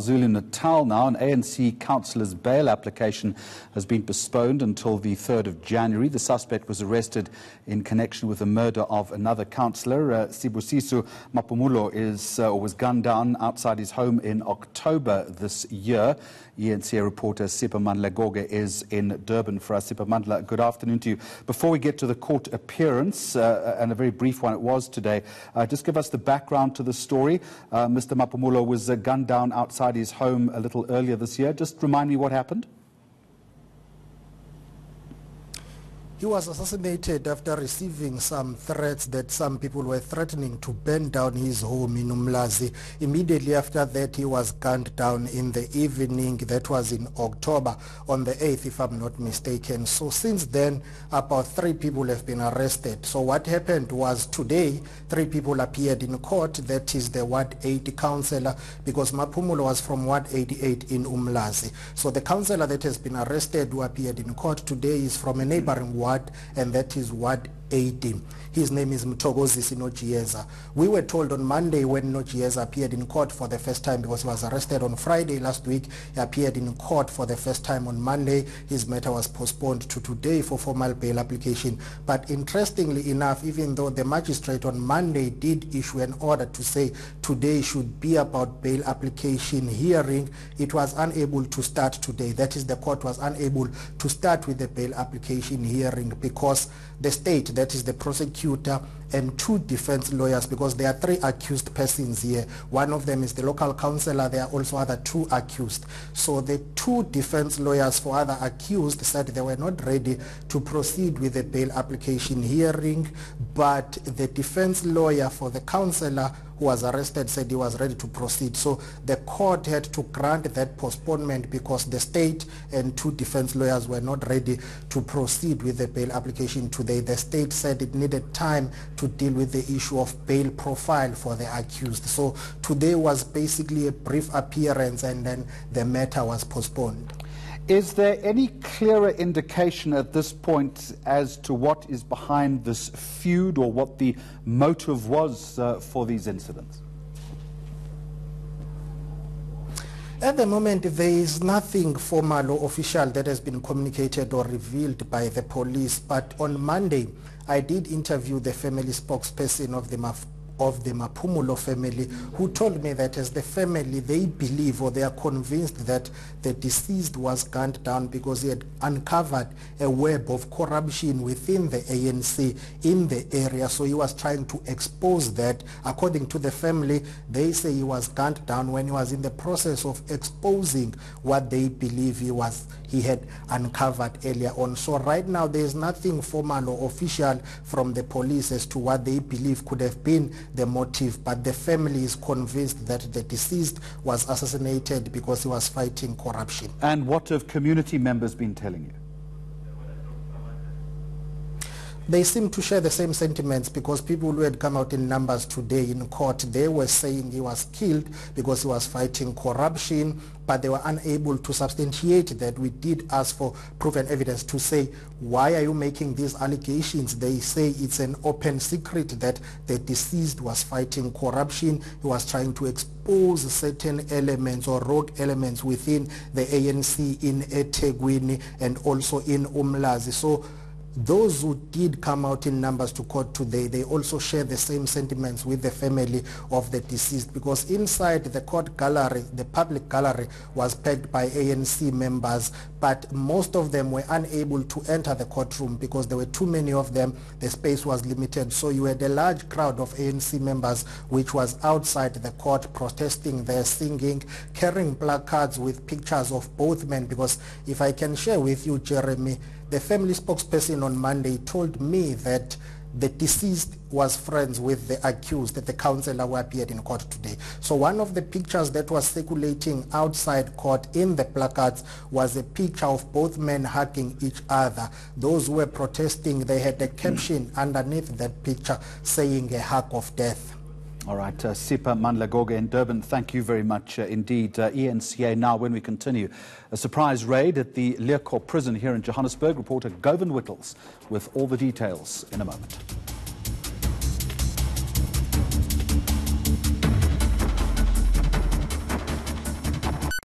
KwaZulu-Natal now. An ANC councillor's bail application has been postponed until the 3rd of January. The suspect was arrested in connection with the murder of another councillor. Sibusiso Mapumulo was gunned down outside his home in October this year. ANC reporter Sipho Mandla is in Durban for us. Sipho Mandla, good afternoon to you. Before we get to the court appearance, and a very brief one it was today, just give us the background to the story. Mr. Mapumulo was gunned down outside his home a little earlier this year. Just remind me what happened. He was assassinated after receiving some threats that some people were threatening to burn down his home in Umlazi. Immediately after that, he was gunned down in the evening. That was in October, on the 8th, if I'm not mistaken. So since then, about 3 people have been arrested. So what happened was today, 3 people appeared in court. That is the Ward 80 councillor, because Mapumulo was from Ward 88 in Umlazi. So the councillor that has been arrested who appeared in court today is from a neighboring ward, and that is Ward 18. His name is Mthokozisi Nochieza. We were told on Monday when Nochieza appeared in court for the first time, because he was arrested on Friday last week. He appeared in court for the first time on Monday. His matter was postponed to today for formal bail application. But interestingly enough, even though the magistrate on Monday did issue an order to say today should be about bail application hearing, it was unable to start today. That is, the court was unable to start with the bail application hearing because the state, that is the prosecutor, and 2 defense lawyers, because there are 3 accused persons here. One of them is the local councillor. There are also other 2 accused. So the 2 defense lawyers for other accused said they were not ready to proceed with the bail application hearing, but the defense lawyer for the councillor who was arrested said he was ready to proceed. So the court had to grant that postponement because the state and 2 defense lawyers were not ready to proceed with the bail application today. The state said it needed time to deal with the issue of bail profile for the accused. So today was basically a brief appearance, and then the matter was postponed. Is there any clearer indication at this point as to what is behind this feud or what the motive was for these incidents? At the moment, there is nothing formal or official that has been communicated or revealed by the police. But on Monday, I did interview the family spokesperson of the Mapumulo family, who told me that as the family, they believe or they are convinced that the deceased was gunned down because he had uncovered a web of corruption within the ANC in the area. So he was trying to expose that. According to the family, they say he was gunned down when he was in the process of exposing what they believe he had uncovered earlier on. So right now, there is nothing formal or official from the police as to what they believe could have been the motive, but the family is convinced that the deceased was assassinated because he was fighting corruption. And what have community members been telling you? They seem to share the same sentiments, because people who had come out in numbers today in court, they were saying he was killed because he was fighting corruption, but they were unable to substantiate that. We did ask for proof and evidence to say, why are you making these allegations? They say it's an open secret that the deceased was fighting corruption. He was trying to expose certain elements or rogue elements within the ANC in eThekwini and also in Umlazi. So those who did come out in numbers to court today, they also share the same sentiments with the family of the deceased, because inside the court gallery, the public gallery, was packed by ANC members, but most of them were unable to enter the courtroom because there were too many of them. The space was limited. So you had a large crowd of ANC members which was outside the court protesting there, singing, carrying placards with pictures of both men, because if I can share with you, Jeremy, the family spokesperson on Monday told me that the deceased was friends with the accused, the councillor who appeared in court today. So one of the pictures that was circulating outside court in the placards was a picture of both men hugging each other. Those who were protesting, they had a caption underneath that picture saying a hug of death. All right, Sipho Mandla in Durban, thank you very much indeed. ENCA now, when we continue, a surprise raid at the Learcorp prison here in Johannesburg. Reporter Govan Whittles with all the details in a moment.